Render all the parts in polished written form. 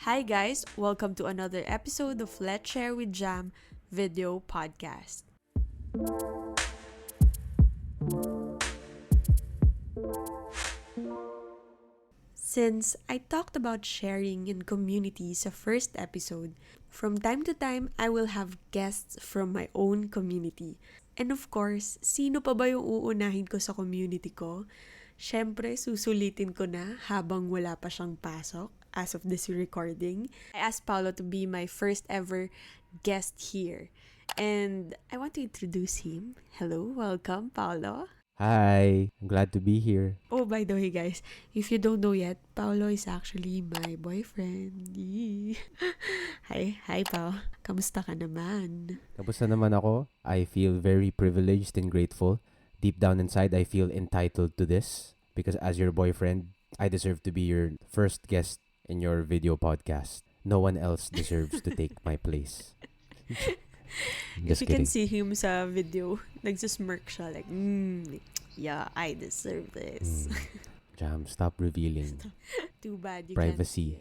Hi guys, welcome to another episode of Let's Share with Jam video podcast. Since I talked about sharing in community sa first episode, from time to time I will have guests from my own community. And of course, sino pa ba yung uunahin ko sa community ko? Syempre, susulitin ko na habang wala pa siyang pasok as of this recording. I asked Paulo to be my first ever guest here. And I want to introduce him. Hello, welcome, Paulo. Hi, I'm glad to be here. Oh, by the way, guys, if you don't know yet, Paulo is actually my boyfriend. Yee. Hi, Pao. Kamusta ka naman? Kamusta naman ako? I feel very privileged and grateful. Deep down inside, I feel entitled to this because as your boyfriend, I deserve to be your first guest in your video podcast. No one else deserves to take my place. If Just you kidding. can see him sa video, nagsismirk siya like, yeah, I deserve this. Jam, stop revealing. Too bad you Privacy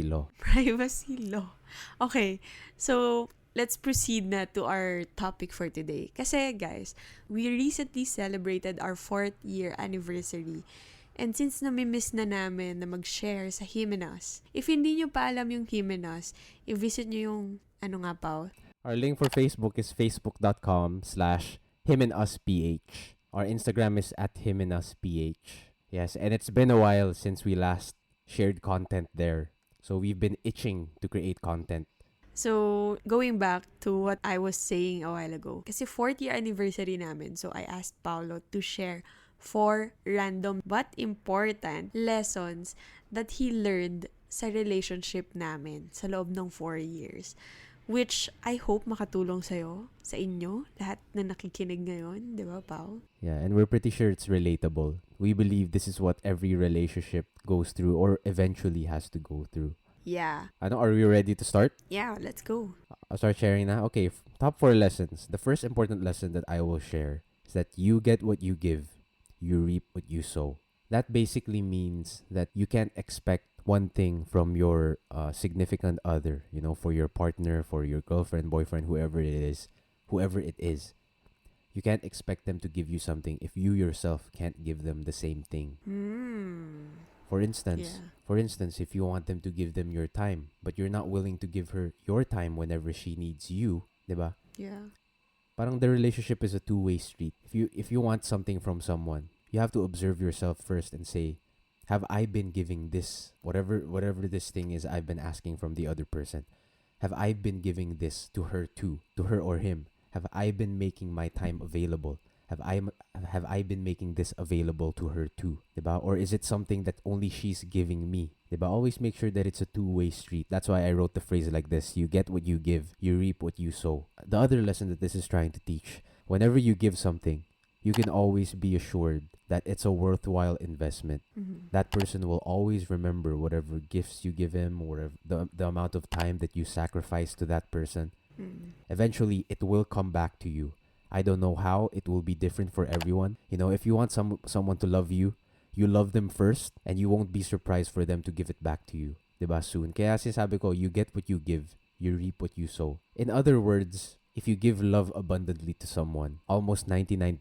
law. Privacy law. Okay, so let's proceed na to our topic for today. Kasi guys, we recently celebrated our 4th year anniversary. And since namimiss na namin na mag-share sa Him and Us, if hindi nyo pa alam yung Him and Us, i-visit nyo yung, ano nga pa? Our link for Facebook is facebook.com/himandUsPH. Our Instagram is @himandUsPH. Yes, and it's been a while since we last shared content there. So we've been itching to create content. So, going back to what I was saying a while ago, kasi 4th year anniversary namin, so I asked Paulo to share 4 random but important lessons that he learned sa relationship namin sa loob ng 4 years. Which I hope makatulong sa'yo, sa inyo, lahat na nakikinig ngayon, di ba, Pao? Yeah, and we're pretty sure it's relatable. We believe this is what every relationship goes through or eventually has to go through. Yeah. Are we ready to start? Yeah, let's go. I'll start sharing now. Okay, top 4 lessons. The first important lesson that I will share is that you get what you give, you reap what you sow. That basically means that you can't expect one thing from your significant other, for your partner, for your girlfriend, boyfriend, whoever it is. You can't expect them to give you something if you yourself can't give them the same thing. For instance, if you want them to give them your time, but you're not willing to give her your time whenever she needs you, diba? Yeah. Parang the relationship is a two-way street. If you want something from someone, you have to observe yourself first and say, have I been giving this, whatever this thing is I've been asking from the other person? Have I been giving this to her too, to her or him? Have I been making my time available? Have I been making this available to her too? Diba? Or is it something that only she's giving me? Diba? Always make sure that it's a two-way street. That's why I wrote the phrase like this: you get what you give, you reap what you sow. The other lesson that this is trying to teach: whenever you give something, you can always be assured that it's a worthwhile investment. That person will always remember whatever gifts you give him or the amount of time that you sacrifice to that person. Eventually, it will come back to you. I don't know how. It will be different for everyone. If you want someone to love you, you love them first and you won't be surprised for them to give it back to you. Diba, soon? Kaya sinasabi ko, you get what you give, you reap what you sow. In other words, if you give love abundantly to someone, almost 99%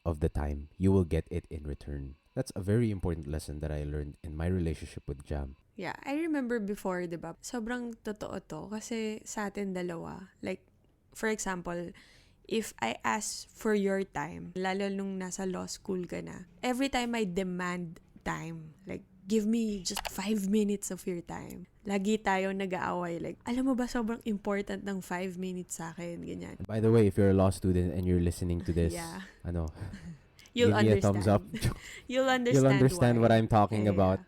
of the time, you will get it in return. That's a very important lesson that I learned in my relationship with Jam. Yeah, I remember before, diba? Sobrang totoo to kasi sa atin dalawa. Like, for example, if I ask for your time, lalo nung nasa law school ka na, every time I demand time, like, give me just 5 minutes of your time. Lagi tayo nag-aaway. Like, alam mo ba, sobrang important ng 5 minutes sa akin, ganyan. By the way, if you're a law student and you're listening to this, You'll give me understand. a thumbs up. You'll You'll understand why. what I'm talking about.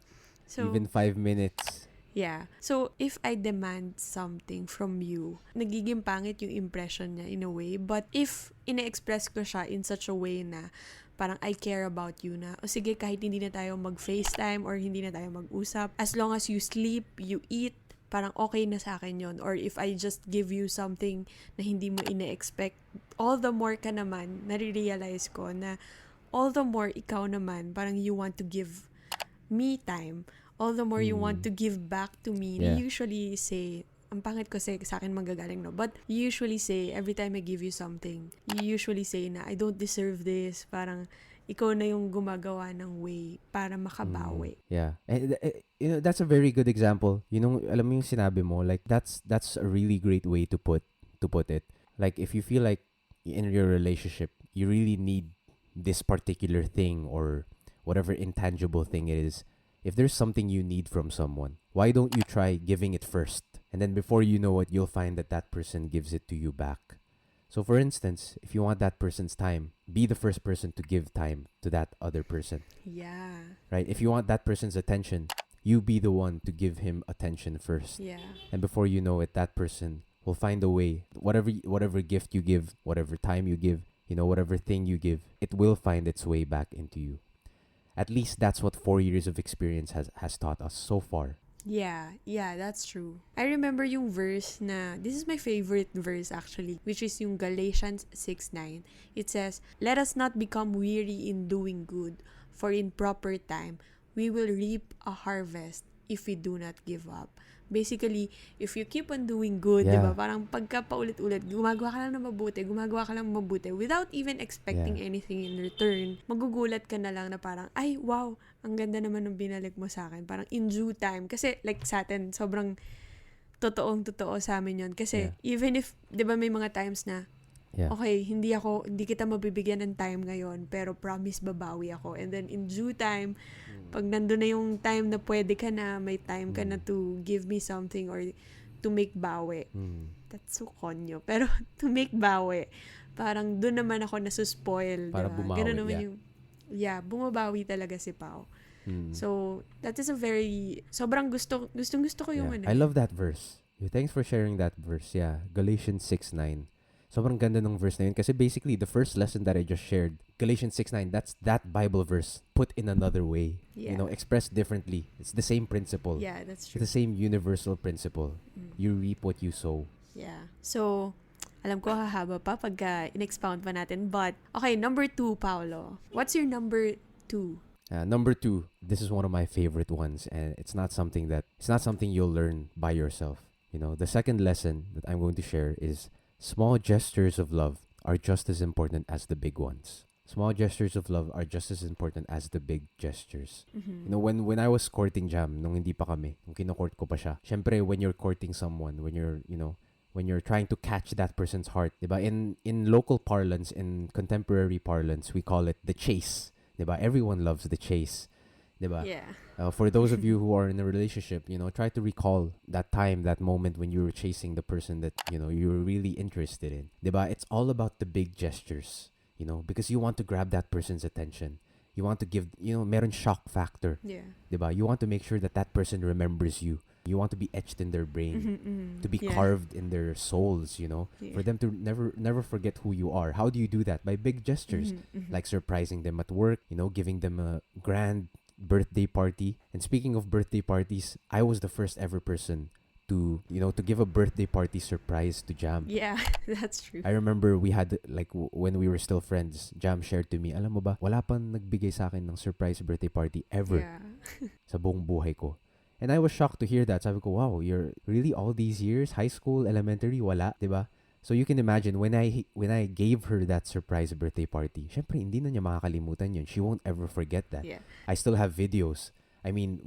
So, Even 5 minutes. yeah. So, if I demand something from you, nagiging pangit yung impression niya in a way. But if ina-express ko siya in such a way na parang I care about you na, o sige, kahit hindi na tayo mag-FaceTime or hindi na tayo mag-usap, as long as you sleep, you eat, parang okay na sa akin yon. Or if I just give you something na hindi mo ina-expect, all the more ka naman, nare-realize ko na all the more ikaw naman, parang you want to give me time all the more you want to give back to me. Yeah. You usually say, ang pangit ko sa akin manggagaling, no? But you usually say, every time I give you something, you usually say na, I don't deserve this. Parang, ikaw na yung gumagawa ng way para makabawi. Yeah. And that's a very good example. Alam mo yung sinabi mo, like that's a really great way to put it. Like if you feel like in your relationship, you really need this particular thing or whatever intangible thing it is. If there's something you need from someone, why don't you try giving it first? And then before you know it, you'll find that person gives it to you back. So for instance, if you want that person's time, be the first person to give time to that other person. Yeah. Right? If you want that person's attention, you be the one to give him attention first. Yeah. And before you know it, that person will find a way. Whatever gift you give, whatever time you give, whatever thing you give, it will find its way back into you. At least that's what 4 years of experience has taught us so far. Yeah, that's true. I remember yung verse na, this is my favorite verse actually, which is yung Galatians 6:9. It says, "Let us not become weary in doing good, for in proper time, we will reap a harvest if we do not give up." Basically, if you keep on doing good, Yeah. diba? Parang pagka paulit-ulit, gumagawa ka lang ng mabuti, without even expecting anything in return, magugulat ka na lang na parang, ay, wow, ang ganda naman ng binalik mo sa akin. Parang in due time. Kasi like sa atin, sobrang totoong-totoo sa amin yun. Kasi even if, diba may mga times na, okay, hindi kita mabibigyan ng time ngayon, pero promise babawi ako. And then in due time, pag nandun na yung time na pwede ka na, may time ka na to give me something or to make bawi. That's so konyo. Pero to make bawi, parang dun naman ako nasuspoil. Para diba? bumawi, Ganun naman yung, bumabawi talaga si Pao. So, that is a very, sobrang gustong ko yung I love that verse. Thanks for sharing that verse. Yeah, Galatians 6:9. Sobrang ganda ng verse na yun kasi basically the first lesson that I just shared, Galatians 6:9, that's that Bible verse put in another way. Yeah. Expressed differently. It's the same principle. Yeah, that's true. It's the same universal principle. You reap what you sow. Yeah. So, alam ko hahaba pa pagka in-expound pa natin. But, okay, number 2, Paulo. What's your number 2? Number 2, this is one of my favorite ones, and it's not something you'll learn by yourself. The second lesson that I'm going to share is small gestures of love are just as important as the big ones. Small gestures of love are just as important as the big gestures. When I was courting Jam, nung hindi pa kami, nung kinokort ko pa siya, syempre when you're courting someone, when you're trying to catch that person's heart, diba? In local parlance, in contemporary parlance, we call it the chase. Diba? Everyone loves the chase. Diba? Yeah. For those of you who are in a relationship, try to recall that time, that moment when you were chasing the person that, you were really interested in. Diba? It's all about the big gestures, because you want to grab that person's attention. You want to give, meron shock factor. Yeah. Diba? You want to make sure that person remembers you. You want to be etched in their brain, to be carved in their souls, for them to never forget who you are. How do you do that? By big gestures, like surprising them at work, giving them a grand birthday party. And speaking of birthday parties, I was the first ever person to give a birthday party surprise to Jam. Yeah, that's true. I remember we had when we were still friends, Jam shared to me, alam mo ba, wala pang nagbigay sa akin ng surprise birthday party ever sa buong buhay ko. And I was shocked to hear that. Sabi ko, wow, you're really all these years, high school, elementary, wala, 'di ba? So you can imagine when I gave her that surprise birthday party, syempre hindi na niya makakalimutan yun. She won't ever forget that. Yeah. I still have videos. I mean,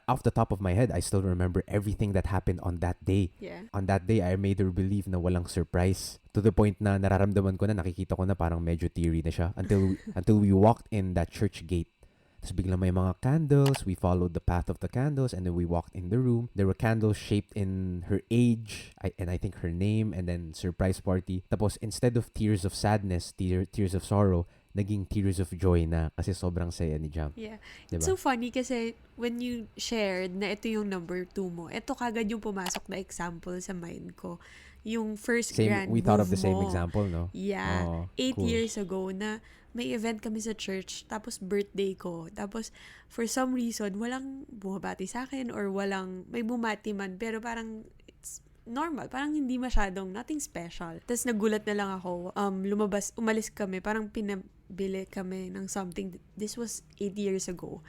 off the top of my head, I still remember everything that happened on that day. Yeah. On that day, I made her believe na walang surprise. To the point na nararamdaman ko na, nakikita ko na parang medyo teary na siya until we walked in that church gate. Tapos biglang may mga candles. We followed the path of the candles and then we walked in the room. There were candles shaped in her age and I think her name, and then surprise party. Tapos instead of tears of sadness, tears of sorrow, naging tears of joy na kasi sobrang saya ni Jam. Yeah. Diba? It's so funny kasi when you shared na ito yung number 2 mo, ito kagad yung pumasok na example sa mind ko. Yung first grand we thought of move the same mo. example, no? Yeah. 8 cool. years ago na may event kami sa church, tapos birthday ko. Tapos, for some reason, walang bumabati sa akin or may bumati man. Pero parang, it's normal. Parang hindi masyadong, nothing special. Tapos nagulat na lang ako, umalis kami, parang pinabili kami ng something. This was 8 years ago.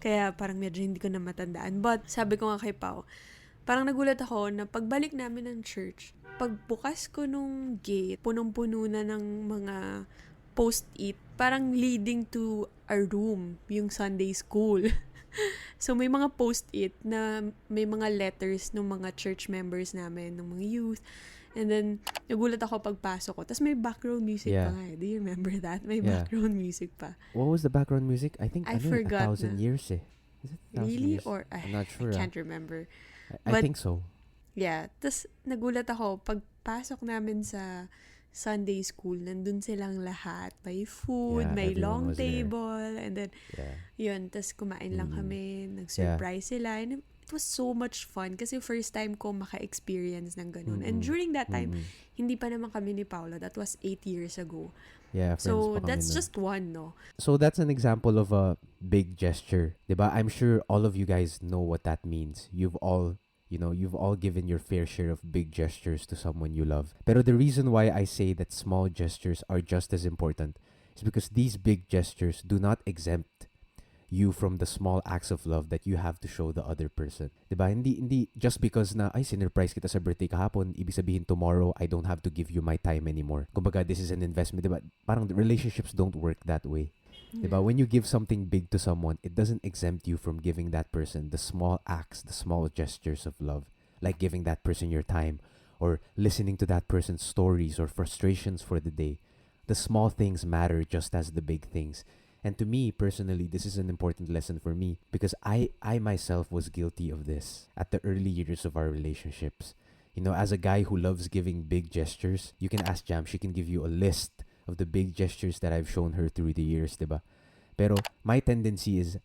Kaya parang medyo hindi ko na matandaan. But sabi ko nga kay Pao, parang nagulat ako na pagbalik namin ng church, pagbukas ko nung gate, punong-puno na ng mga post-it, parang leading to a room, yung Sunday school. So, may mga post-it na may mga letters ng mga church members namin, ng mga youth. And then, nagulat ako pagpasok ko. Tapos may background music pa Yeah. nga. Do you remember that? May Yeah. background music pa. What was the background music? I think I ano eh, forgot 1,000 na. years eh. Is it 1,000 Really? years? Or, I'm not I sure. can't remember. I But- think so. Yeah. Tapos, nagulat ako, pagpasok namin sa Sunday school, nandun silang lahat. May food, Yeah, may everyone long was there. table, and then, Yeah. yun, tas kumain lang Mm. kami, nag-surprise sila, and it was so much fun kasi first time ko maka-experience ng ganun. And Mm-mm. during that time, Mm-mm. hindi pa naman kami ni Paulo. That was 8 years ago. Yeah, friends So, pa kami that's nun. just one, no? So that's an example of a big gesture, 'di ba? I'm sure all of you guys know what that means. You've all given your fair share of big gestures to someone you love. Pero the reason why I say that small gestures are just as important is because these big gestures do not exempt you from the small acts of love that you have to show the other person. 'Di ba? Hindi just because na ay sinurprise kita sa birthday kahapon, ibig sabihin tomorrow I don't have to give you my time anymore. Kumbaga this is an investment, 'di ba? Parang relationships don't work that way. Diba? When you give something big to someone, it doesn't exempt you from giving that person the small acts, the small gestures of love, like giving that person your time or listening to that person's stories or frustrations for the day. The small things matter just as the big things. And to me, personally, this is an important lesson for me because I myself was guilty of this at the early years of our relationships. You know, as a guy who loves giving big gestures, you can ask Jam, she can give you a list of the big gestures that I've shown her through the years, diba? Pero my tendency is,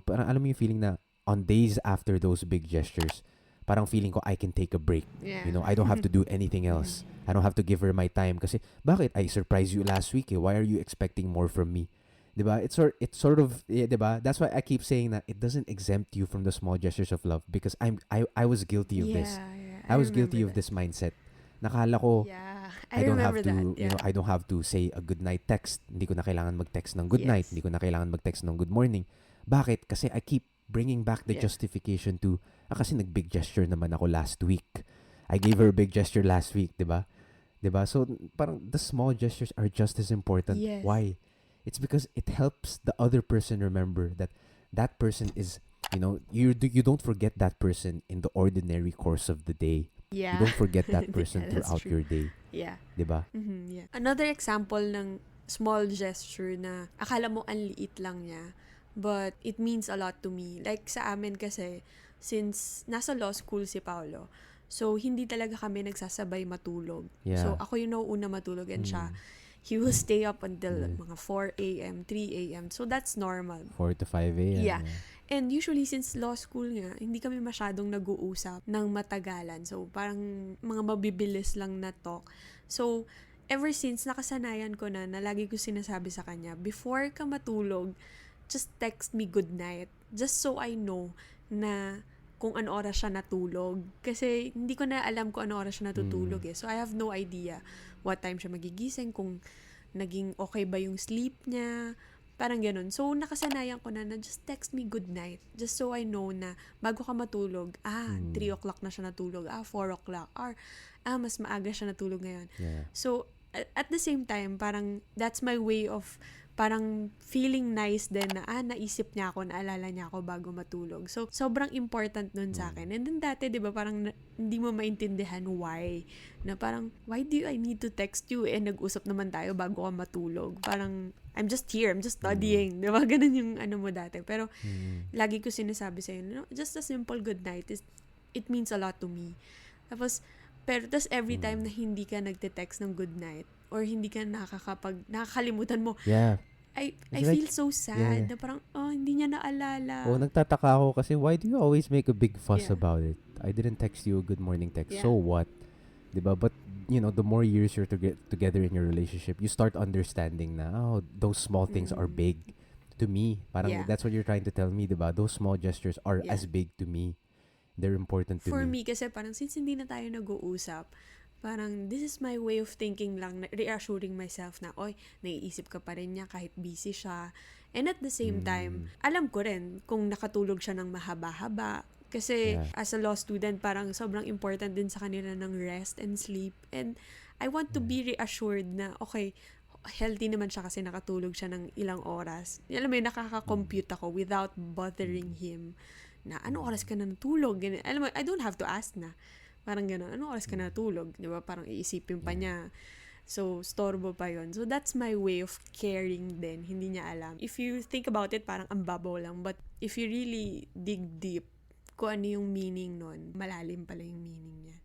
parang alam mo yung feeling na on days after those big gestures, parang feeling ko I can take a break. Yeah. I don't have to do anything else. I don't have to give her my time kasi bakit I surprised you last week eh? Why are you expecting more from me? Diba? It's sort of, diba? That's why I keep saying that it doesn't exempt you from the small gestures of love because I was guilty of this. Yeah, I was guilty of remember this mindset. Nakala ko, that. Yeah, I don't have remember to, that. Yeah. I don't have to say a good night text. Hindi ko na kailangan mag-text ng good night. Yes. Hindi ko na kailangan mag-text ng good morning. Bakit? Kasi I keep bringing back the Yeah. justification to, kasi nag-big gesture naman ako last week. I gave her a big gesture last week, di ba? So, parang the small gestures are just as important. Yes. Why? It's because it helps the other person remember that that person is, you don't forget that person in the ordinary course of the day. Yeah. You don't forget that person Yeah, that's throughout true. your day. Yeah. Diba? Yeah. Another example ng small gesture na akala mo ang liit lang niya, but it means a lot to me. Like sa amin kasi, since nasa law school si Paulo, so hindi talaga kami nagsasabay matulog. Yeah. So ako yung nauuna matulog and siya, Mm. he will stay up until Yeah. mga 4 a.m., 3 a.m. So that's normal. 4 to 5 a.m. Yeah. And usually, since law school nga, hindi kami masyadong nag-uusap ng matagalan. So, parang mga mabibilis lang na talk. So, ever since, nakasanayan ko na lagi ko sinasabi sa kanya, before ka matulog, just text me good night. Just so I know na kung ano oras siya natulog. Kasi hindi ko na alam kung ano oras siya natutulog eh. So, I have no idea what time siya magigising, kung naging okay ba yung sleep niya, parang ganun. So, nakasanayan ko na just text me good night. Just so I know na bago ka matulog, 3 o'clock na siya natulog, 4 o'clock, or mas maaga siya natulog ngayon. Yeah. So, at the same time, parang that's my way of parang feeling nice din na naisip niya ako, naalala niya ako bago matulog. So, sobrang important nun sa akin. And then dati, di ba, parang hindi mo maintindihan why. Na parang, why do I need to text you? Nag-usap naman tayo bago ka matulog. Parang, I'm just here, I'm just studying. Di ba? Ganun yung ano mo dati. Pero, lagi ko sinasabi sa'yo, just a simple good night, it means a lot to me. Tapos every time na hindi ka nagte-text ng good night, or hindi ka nakakalimutan mo, Yeah. I It's feel so sad yeah. na parang, hindi niya naalala. Nagtataka ako kasi why do you always make a big fuss Yeah. about it? I didn't text you a good morning text. Yeah. So what? Diba? But, the more years you're together in your relationship, you start understanding na, those small things are big to me. Parang Yeah. that's what you're trying to tell me, diba? Those small gestures are Yeah. as big to me. They're important to For me. me, kasi parang since hindi na tayo nag-uusap, parang this is my way of thinking lang, reassuring myself na, naiisip ka pa rin niya kahit busy siya. And at the same time, alam ko rin kung nakatulog siya ng mahaba-haba. Kasi Yeah. as a law student, parang sobrang important din sa kanila ng rest and sleep. And I want to be reassured na, okay, healthy naman siya kasi nakatulog siya ng ilang oras. Alam mo yun, nakaka-compute ako without bothering him na anong oras ka na natulog. Ganun. Alam mo, I don't have to ask na. Parang gano'n, anong oras ka na natulog? Di ba? Parang iisipin pa niya. So, storbo pa yon. So, that's my way of caring din. Hindi niya alam. If you think about it, parang ang babaw lang. But if you really dig deep, kung ano yung meaning nun, malalim pala yung meaning niya.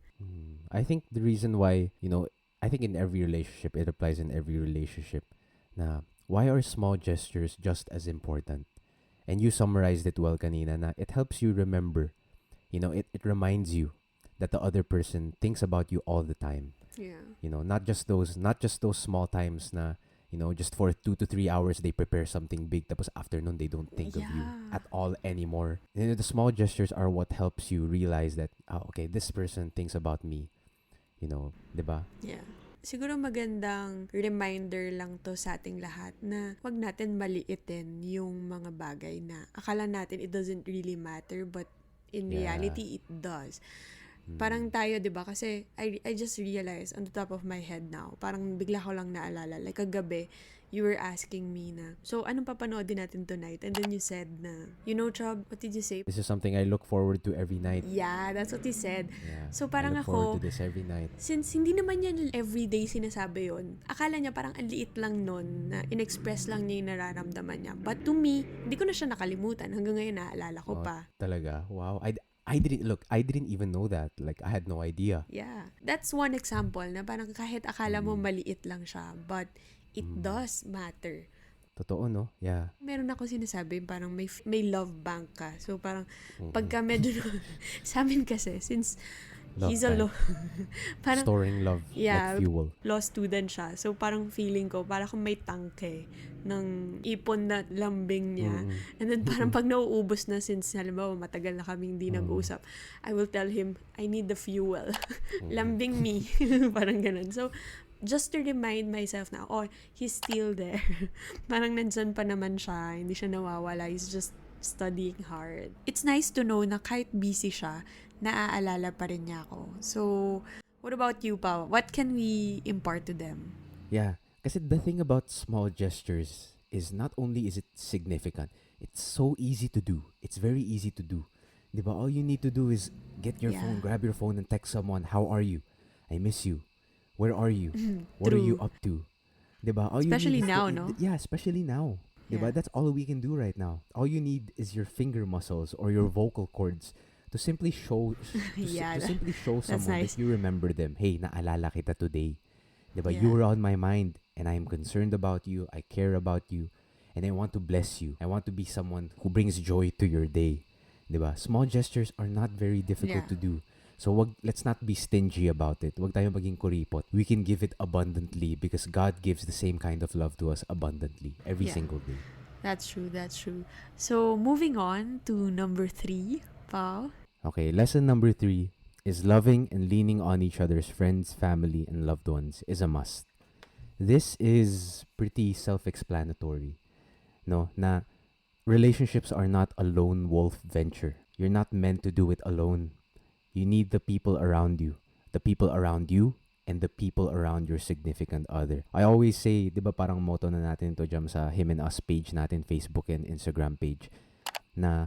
I think the reason why, I think in every relationship, it applies in every relationship, na why are small gestures just as important? And you summarized it well kanina na it helps you remember, it reminds you that the other person thinks about you all the time. Yeah. Not just those small times na, just for 2 to 3 hours they prepare something big tapos afternoon they don't think of you at all anymore. The small gestures are what helps you realize that, okay, this person thinks about me. 'Di ba? Yeah. Siguro magandang reminder lang to sa ating lahat na wag natin maliitin yung mga bagay na akala natin it doesn't really matter but in reality it does. Parang tayo, 'di ba? Kasi I just realized on the top of my head now, parang bigla ko lang naalala. Like kagabi, you were asking me na, so anong papanoodin natin tonight? And then you said na, Chub, what did you say? This is something I look forward to every night. Yeah, that's what he said. Yeah. So parang I look forward ako, to this every night. since hindi naman niya everyday sinasabi yon, akala niya parang ang liit lang nun na in-express lang niya yung nararamdaman niya. But to me, hindi ko na siya nakalimutan. Hanggang ngayon naalala ko pa. Talaga? Wow. I didn't even know that. Like, I had no idea. Yeah. That's one example na parang kahit akala mo maliit lang siya, but it does matter. Totoo, no? Yeah. Meron ako sinasabi, parang may love bank ka. So, parang pagka medyo, sa amin kasi, since Love he's a bank. law, parang, Storing love like fuel. law student siya. So, parang feeling ko, parang kung may tangke ng ipon na lambing niya. And then, parang pag nauubos na, since, halimbawa, matagal na kaming hindi nag-usap, I will tell him, I need the fuel. Lambing me. Parang ganun. So, just to remind myself na, he's still there. Parang nandyan pa naman siya. Hindi siya nawawala. He's just studying hard. It's nice to know na kahit busy siya, naaalala pa rin niya ako. So, what about you, Pao? What can we impart to them? Yeah. Kasi the thing about small gestures is not only is it significant, it's so easy to do. It's very easy to do. Diba? All you need to do is get your phone, grab your phone and text someone, how are you? I miss you. Where are you? What are you up to? Diba? All Especially you need now, is no? Yeah, especially now. Diba? Yeah. That's all we can do right now. All you need is your finger muscles or your vocal cords to simply show Yeah, to simply show that's someone nice. that you remember them. Hey, naalala kita today. Diba? Yeah. You were on my mind and I am concerned about you. I care about you. And I want to bless you. I want to be someone who brings joy to your day. Diba? Small gestures are not very difficult to do. So let's not be stingy about it. Wag tayo maging kuripot. We can give it abundantly because God gives the same kind of love to us abundantly every single day. That's true. So, moving on to number 3, Pao. Okay, lesson number 3 is loving and leaning on each other's friends, family, and loved ones is a must. This is pretty self-explanatory. No, na relationships are not a lone wolf venture. You're not meant to do it alone. You need the people around you, and the people around your significant other. I always say, di ba parang motto na natin to jam sa Him and Us page natin, Facebook and Instagram page, na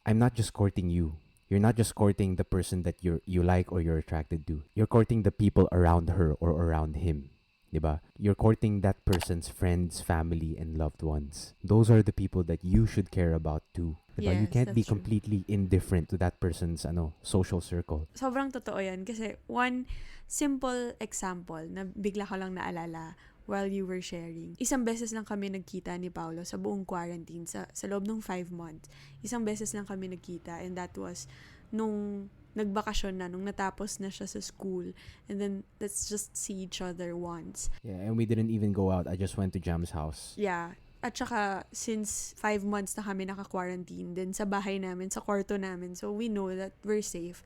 I'm not just courting you. You're not just courting the person that you like or you're attracted to. You're courting the people around her or around him. Diba? You're courting that person's friends, family, and loved ones. Those are the people that you should care about too. Diba? You Yes, can't be that's true. completely indifferent to that person's social circle. Sobrang totoo yan. Kasi one simple example na bigla ko lang naalala while you were sharing. Isang beses lang kami nagkita ni Paulo sa buong quarantine sa loob ng 5 months. Isang beses lang kami nagkita and that was nung nagbakasyon na, nung natapos na siya sa school. And then, let's just see each other once. Yeah, and we didn't even go out. I just went to Jam's house. Yeah. At saka, since 5 months na kami naka-quarantine, then sa bahay namin, sa kwarto namin, so we know that we're safe.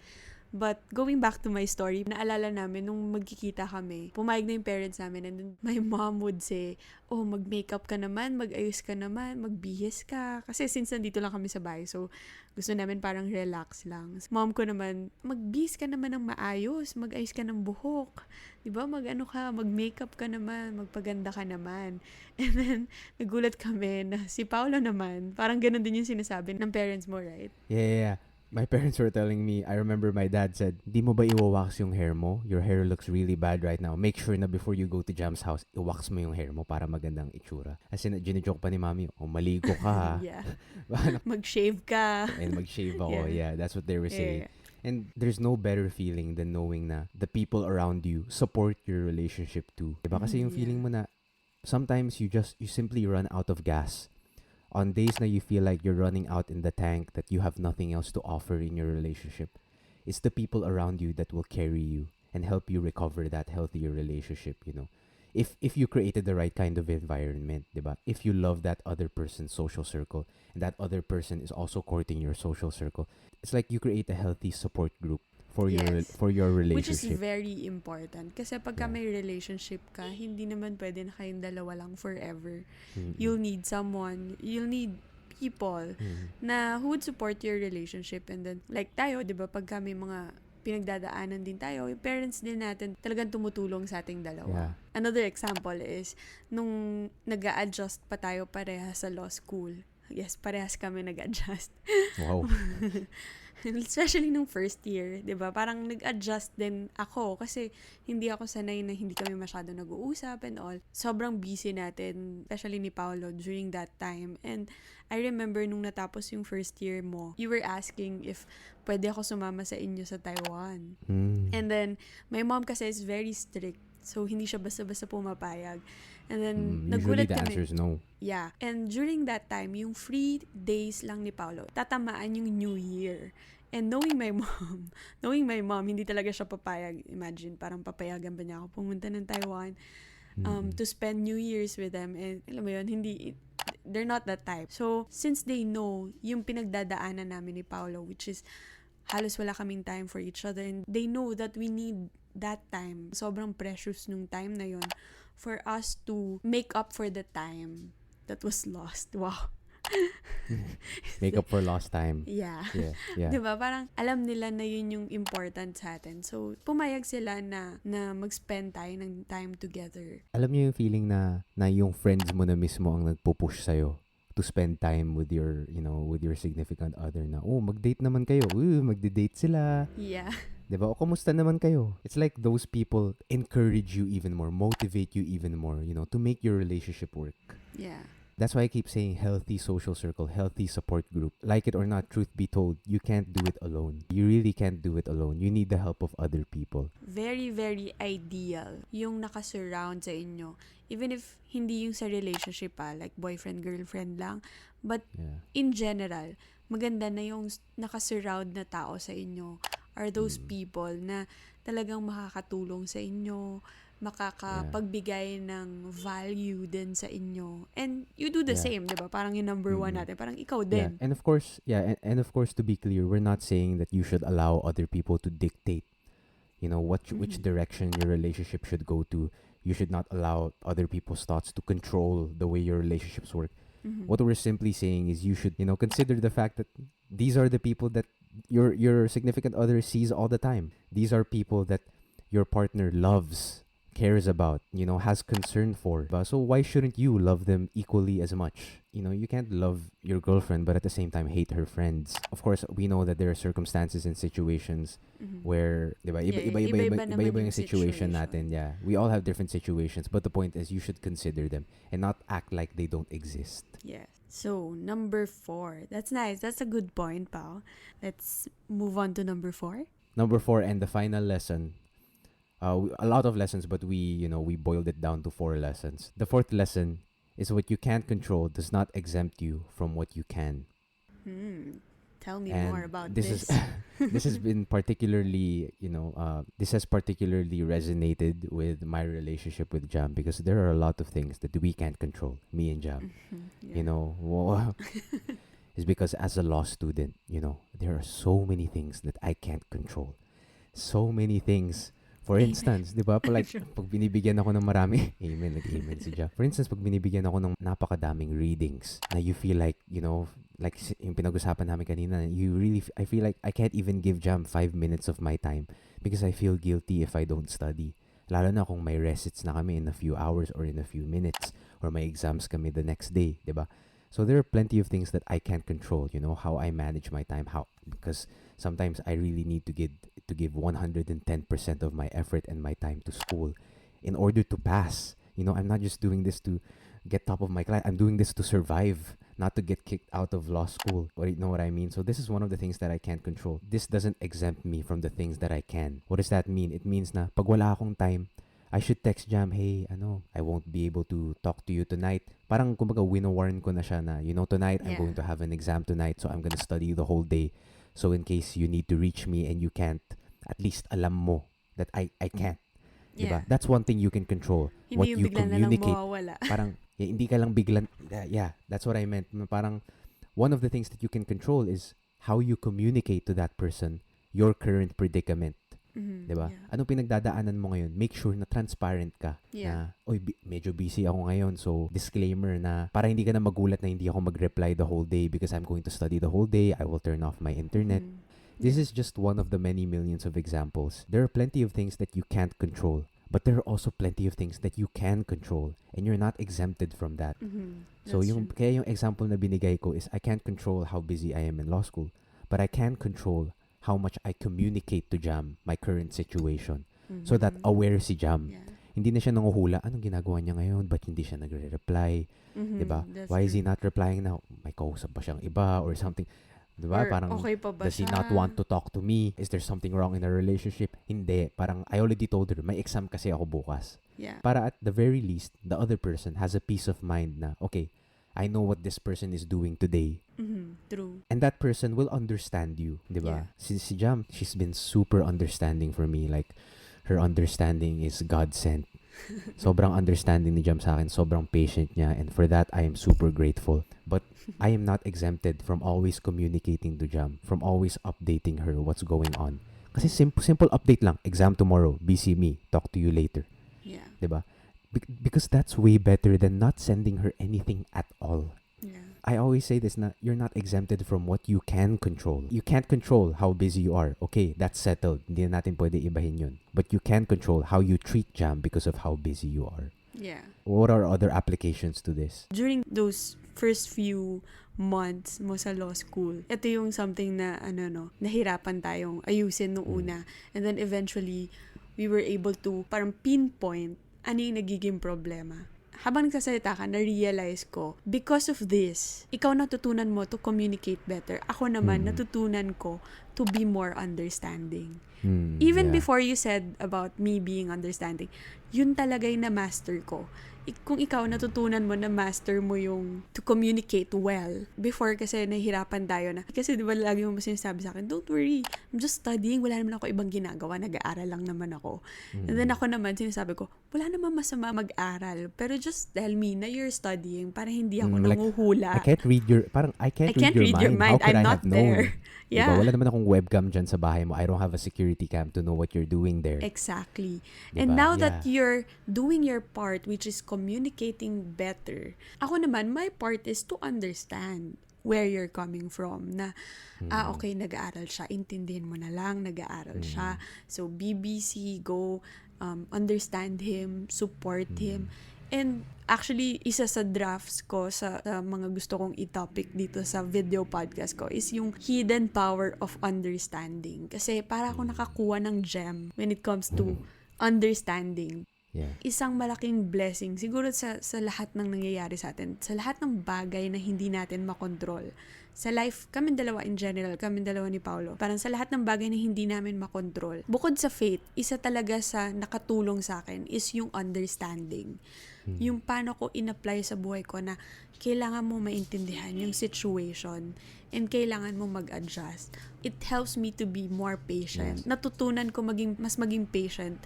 But going back to my story, naalala namin nung magkikita kami, pumayag na yung parents namin and then my mom would say, oh, mag-makeup ka naman, mag-ayos ka naman, magbihis ka. Kasi since nandito lang kami sa bahay, so gusto namin parang relax lang. Mom ko naman, magbihis ka naman ng maayos, mag-ayos ka ng buhok. Diba? Mag-ano ka, mag-makeup ka naman, magpaganda ka naman. And then, nagulat kami na si Paulo naman, parang ganun din yung sinasabi ng parents mo, right? Yeah. My parents were telling me, I remember my dad said, di mo ba iwawax yung hair mo? Your hair looks really bad right now. Make sure na before you go to Jam's house, iwax mo yung hair mo para magandang itsura. As in, ginijoke pa ni mami, maligo ka ha. Yeah. Mag-shave ka. And mag-shave ako. Yeah, that's what they were saying. Yeah. And there's no better feeling than knowing na the people around you support your relationship too. Diba? Kasi yung feeling mo na sometimes you simply run out of gas. On days na you feel like you're running out in the tank, that you have nothing else to offer in your relationship, it's the people around you that will carry you and help you recover that healthier relationship, you know. If you created the right kind of environment, diba? If you love that other person's social circle and that other person is also courting your social circle, it's like you create a healthy support group for your relationship. Which is very important. Kasi pagka may relationship ka, hindi naman pwede na kayong dalawa lang forever. Mm-hmm. You'll need someone, you'll need people na who would support your relationship. And then, like tayo, di ba, pagka may mga pinagdadaanan din tayo, yung parents din natin talagang tumutulong sa ating dalawa. Yeah. Another example is, nung nag-a-adjust pa tayo parehas sa law school. Yes, parehas kami nag-adjust. Wow. Especially nung first year, 'di ba? Parang nag-adjust din ako kasi hindi ako sanay na hindi kami masyado nag-uusap and all. Sobrang busy natin, especially ni Paulo during that time. And I remember nung natapos yung first year mo, you were asking if pwede ako sumama sa inyo sa Taiwan. And then my mom kasi is very strict. So, hindi siya basta-basta pumapayag. And then, usually nagulat the kami. answer is no. Yeah. And during that time, yung free days lang ni Paulo, tatamaan yung New Year. And knowing my mom, hindi talaga siya papayag. Imagine, parang papayagan ba niya ako pumunta ng Taiwan to spend New Year's with them. And alam mo yun, they're not that type. So, since they know yung pinagdadaanan namin ni Paulo, which is halos wala kaming time for each other, and they know that we need that time. Sobrang precious nung time na yun for us to make up for the time that was lost. Wow. Make up for lost time. Yeah. Yeah. Diba? Parang alam nila na yun yung important sa atin. So, pumayag sila na mag-spend tayo ng time together. Alam niyo yung feeling na yung friends mo na mismo ang nagpo-push sa'yo to spend time with your, with your significant other na, mag-date naman kayo. Magde-date sila. Yeah. Diba? O, kamusta naman kayo? It's like those people encourage you even more, motivate you even more, to make your relationship work. Yeah. That's why I keep saying healthy social circle, healthy support group. Like it or not, truth be told, you can't do it alone. You really can't do it alone. You need the help of other people. Very, very ideal yung nakasurround sa inyo. Even if hindi yung sa relationship like boyfriend, girlfriend lang. But in general, maganda na yung nakasurround na tao sa inyo are those people na talagang makakatulong sa inyo, makakapagbigay ng value din sa inyo. And you do the same, di ba? Parang yung number one natin. Parang ikaw din. And of course, and of course, to be clear, we're not saying that you should allow other people to dictate, which direction your relationship should go to. You should not allow other people's thoughts to control the way your relationships work. What we're simply saying is you should, consider the fact that these are the people that your significant other sees all the time. These are people that your partner loves, cares about, has concern for. So why shouldn't you love them equally as much? You can't love your girlfriend but at the same time hate her friends. Of course, we know that there are circumstances and situations where, diba, iba yung situation natin. Yeah, we all have different situations, but the point is you should consider them and not act like they don't exist. Yeah. So, number 4. That's nice. That's a good point, Pao. Let's move on to number 4. Number 4 and the final lesson. A lot of lessons, but we boiled it down to 4 lessons. The 4th lesson is what you can't control does not exempt you from what you can. Tell me and more about this. This has been particularly, this has particularly resonated with my relationship with Jam because there are a lot of things that we can't control, me and Jam. It's because as a law student, there are so many things that I can't control. so many things. For Amen. instance, di ba, like, True. pag binibigyan ako ng marami, amen, nag-amen si Ja. For instance, pag binibigyan ako ng napakadaming readings na you feel like, like yung pinag-usapan namin kanina, I feel like I can't even give Jam 5 minutes of my time because I feel guilty if I don't study. Lalo na kung may recits na kami in a few hours or in a few minutes or may exams kami the next day, di ba? So there are plenty of things that I can't control, how I manage my time, because sometimes I really need to give 110% of my effort and my time to school in order to pass. I'm not just doing this to get top of my class. I'm doing this to survive, not to get kicked out of law school. You know what I mean? So this is one of the things that I can't control. This doesn't exempt me from the things that I can. What does that mean? It means na pag wala akong time, I should text Jam, hey, I won't be able to talk to you tonight. Parang kumbaga wino-warn ko na siya na, tonight I'm going to have an exam tonight, so I'm gonna study the whole day. So in case you need to reach me and you can't, at least alam mo that I can't. Diba? That's one thing you can control. Hindi What yung you bigla na lang communicate. mawawala. Parang, hindi ka lang biglan. Yeah, that's what I meant. Parang, one of the things that you can control is how you communicate to that person your current predicament. Diba? Yeah. Anong pinagdadaanan mo ngayon? Make sure na transparent ka. Yeah. Na, medyo busy ako ngayon. So, disclaimer na para hindi ka na magulat na hindi ako mag-reply the whole day because I'm going to study the whole day. I will turn off my internet. This is just one of the many millions of examples. There are plenty of things that you can't control. But there are also plenty of things that you can control. And you're not exempted from that. So, kaya yung example na binigay ko is I can't control how busy I am in law school. But I can control how much I communicate to Jam my current situation. So that aware si Jam. Yeah. Hindi na siya nanguhula, anong ginagawa niya ngayon? Ba't hindi siya nagre-reply? Diba? Why is he not replying now? May kausap ba siyang iba or something? Diba? Or Parang, okay pa ba does he siya? not want to talk to me? Is there something wrong in our relationship? Hindi. Parang, I already told her, may exam kasi ako bukas. Yeah. Para at the very least, the other person has a peace of mind na, okay, I know what this person is doing today. True. And that person will understand you, di ba? Yeah. Si Jam, she's been super understanding for me. Like, her understanding is God-sent. Sobrang understanding ni Jam sa akin. Sobrang patient niya. And for that, I am super grateful. But I am not exempted from always communicating to Jam, from always updating her what's going on. Kasi simple update lang. Exam tomorrow. BC me. Talk to you later. Yeah. Di ba? Because that's way better than not sending her anything at all. Yeah. I always say this na you're not exempted from what you can control. You can't control how busy you are. Okay, that's settled. Hindi na natin pwede ibahin yun. But you can control how you treat Jam because of how busy you are. Yeah. What are other applications to this? During those first few months mo sa law school, ito yung something na nahirapan tayong ayusin nung una. And then eventually, we were able to parang pinpoint ano yung nagiging problema. Habang nagsasalita ka, na-realize ko, because of this, ikaw natutunan mo to communicate better. Ako naman, natutunan ko to be more understanding. Even before you said about me being understanding, yun talaga yung na-master ko. Kung ikaw natutunan mo na master mo yung to communicate well. Before kasi nahihirapan tayo na. Kasi di ba lagi mo sinasabi sa akin, don't worry, I'm just studying. Wala naman ako ibang ginagawa. Nag-aaral lang naman ako. And then ako naman sinasabi ko, wala naman masama mag-aral. Pero just tell me na you're studying para hindi ako nanguhula. I can't read your mind. How could I'm I not have there. known? Yeah. Diba? Wala naman akong webcam dyan sa bahay mo. I don't have a security cam to know what you're doing there. Exactly. Diba? And now that you're doing your part, which is communicating better, ako naman, my part is to understand where you're coming from. Na, okay, nag-aaral siya. Intindihin mo na lang, nag-aaral siya. So, BBC, go, understand him, support him. And actually, isa sa drafts ko sa mga gusto kong i-topic dito sa video podcast ko is yung hidden power of understanding. Kasi para ako nakakuha ng gem when it comes to understanding. Yeah. Isang malaking blessing siguro sa lahat ng nangyayari sa atin, sa lahat ng bagay na hindi natin makontrol. Sa life, kami dalawa in general, kami dalawa ni Paulo, parang sa lahat ng bagay na hindi namin makontrol. Bukod sa faith, isa talaga sa nakatulong sa akin is yung understanding. Yung paano ko in-apply sa buhay ko na kailangan mo maintindihan yung situation and kailangan mo mag-adjust. It helps me to be more patient. Natutunan ko mas maging patient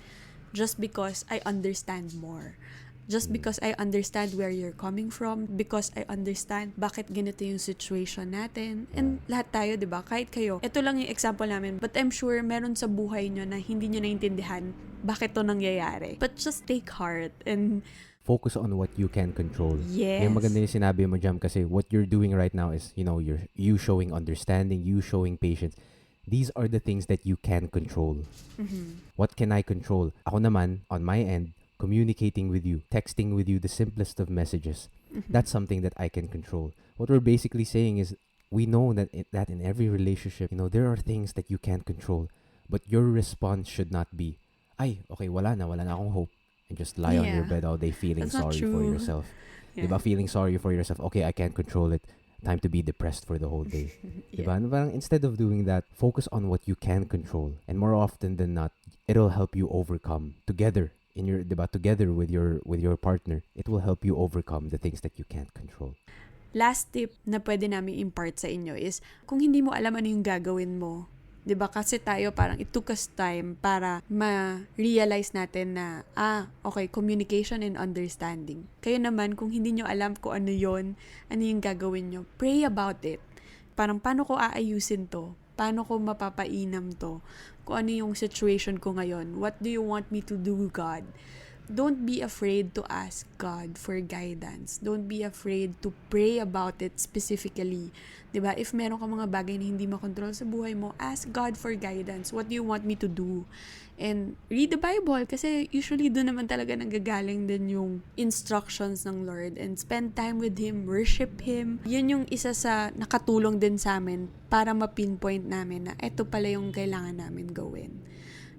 just because I understand more. Just because I understand where you're coming from, because I understand bakit ganito yung situation natin. And lahat tayo, di ba? Kahit kayo. Ito lang yung example namin. But I'm sure meron sa buhay nyo na hindi nyo naintindihan bakit to nangyayari. But just take heart and focus on what you can control. yes. Yung maganda yung sinabi mo, Jam, kasi what you're doing right now is, you showing understanding, you showing patience. These are the things that you can control. What can I control? Ako naman, on my end, communicating with you, texting with you the simplest of messages. That's something that I can control. What we're basically saying is, we know that in every relationship, there are things that you can't control. But your response should not be, ay, okay, wala na akong hope. And just lie on your bed all day feeling That's not sorry for true. yourself. Yeah. Diba? Feeling sorry for yourself. Okay, I can't control it. Time to be depressed for the whole day. Yeah. Diba? Parang instead of doing that, focus on what you can control. And more often than not, it'll help you overcome together together with your partner. It will help you overcome the things that you can't control. Last tip na pwede namin impart sa inyo is, kung hindi mo alam ano yung gagawin mo, 'di ba? Kasi tayo parang it took us time para ma-realize natin na okay, communication and understanding. Kayo naman kung hindi nyo alam kung ano 'yon, ano yung gagawin nyo, pray about it. Parang paano ko aayusin 'to? Paano ko mapapainam 'to? Kung ano yung situation ko ngayon? What do you want me to do, God? Don't be afraid to ask God for guidance. Don't be afraid to pray about it specifically. 'Di ba? If meron ka mga bagay na hindi makontrol sa buhay mo, ask God for guidance. What do you want me to do? And read the Bible kasi usually doon naman talaga nanggagaling din yung instructions ng Lord, and spend time with Him, worship Him. Yun yung isa sa nakatulong din sa amin para ma-pinpoint namin na eto pala yung kailangan namin gawin.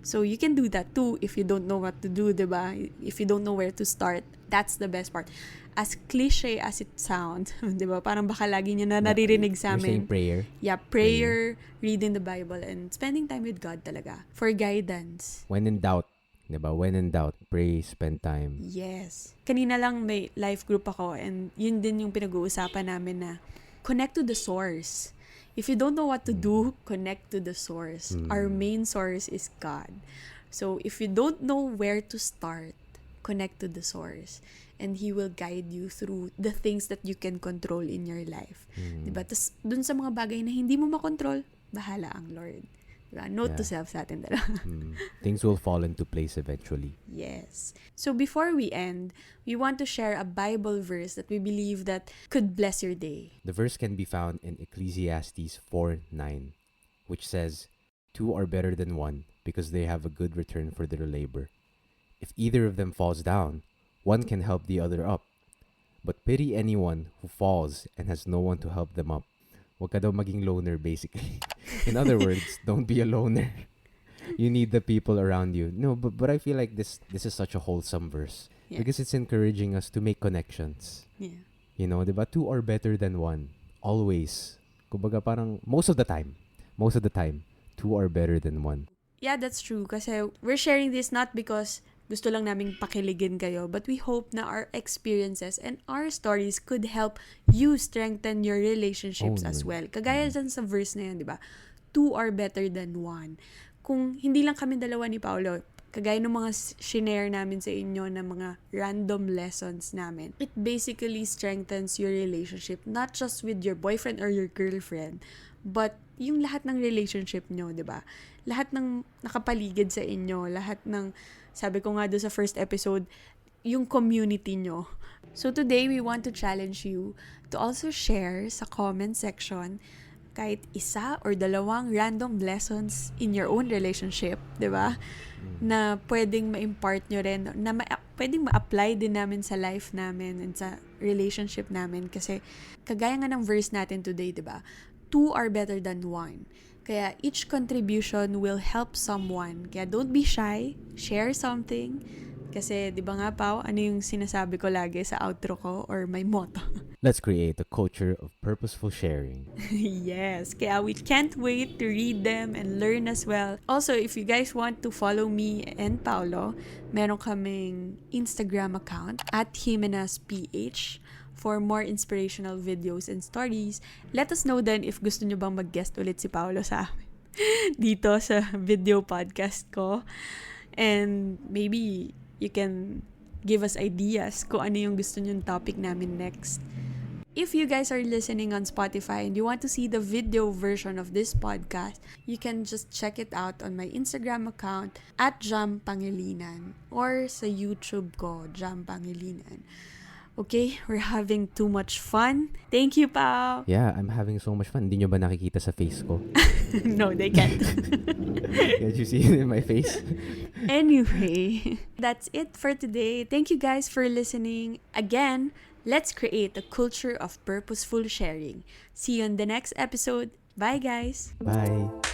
So, you can do that too if you don't know what to do, diba? If you don't know where to start, that's the best part. As cliche as it sounds, diba? Parang baka lagi niya na naririnig sa You're saying amin. prayer? Yeah, prayer, reading the Bible, and spending time with God talaga for guidance. When in doubt, diba? When in doubt, pray, spend time. Yes. Kanina lang may life group ako, and yun din yung pinag-uusapan namin na connect to the source. If you don't know what to do, connect to the source. Our main source is God. So, if you don't know where to start, connect to the source. And He will guide you through the things that you can control in your life. Diba? Tapos, dun sa mga bagay na hindi mo makontrol, bahala ang Lord. Diba? Note to self sa atin dalawa. Things will fall into place eventually. Yes. So before we end, we want to share a Bible verse that we believe that could bless your day. The verse can be found in Ecclesiastes 4:9, which says, "Two are better than one because they have a good return for their labor. If either of them falls down, one can help the other up. But pity anyone who falls and has no one to help them up." Huwag ka daw maging loner, basically. In other words, don't be a loner. You need the people around you. No, but I feel like this is such a wholesome verse. Yeah. Because it's encouraging us to make connections. Yeah. Diba? Two are better than one. Always. Kumbaga parang, most of the time, two are better than one. Yeah, that's true. Kasi we're sharing this not because gusto lang naming pakiligin kayo, but we hope na our experiences and our stories could help you strengthen your relationships as well. Kagaya dyan sa verse na yun, di ba? Two are better than one. Kung hindi lang kami dalawa ni Paulo, kagaya ng mga shinare namin sa inyo na mga random lessons namin, it basically strengthens your relationship, not just with your boyfriend or your girlfriend, but yung lahat ng relationship nyo, di ba? Lahat ng nakapaligid sa inyo, lahat ng, sabi ko nga doon sa first episode, yung community nyo. So today, we want to challenge you to also share sa comment section kahit isa or dalawang random lessons in your own relationship, di ba? Na pwedeng ma-impart nyo rin, na pwedeng ma-apply din namin sa life namin and sa relationship namin. Kasi kagaya nga ng verse natin today, di ba? Two are better than one. Kaya each contribution will help someone. Kaya don't be shy. Share something. Kasi, di ba nga, Pao, ano yung sinasabi ko lagi sa outro ko or my motto? Let's create a culture of purposeful sharing. Yes. Kaya we can't wait to read them and learn as well. Also, if you guys want to follow me and Paulo, meron kaming Instagram account at JimenezPH. For more inspirational videos and stories, let us know then if gusto nyo bang mag-guest ulit si Paulo sa amin dito sa video podcast ko. And maybe you can give us ideas kung ano yung gusto nyong topic namin next. If you guys are listening on Spotify and you want to see the video version of this podcast, you can just check it out on my Instagram account at Jam Pangilinan or sa YouTube ko, Jam Pangilinan. Okay, we're having too much fun. Thank you, Pao. Yeah, I'm having so much fun. Hindi nyo ba nakikita sa face ko? No, they can't. Can't you see it in my face? Anyway, that's it for today. Thank you guys for listening. Again, let's create a culture of purposeful sharing. See you on the next episode. Bye, guys. Bye.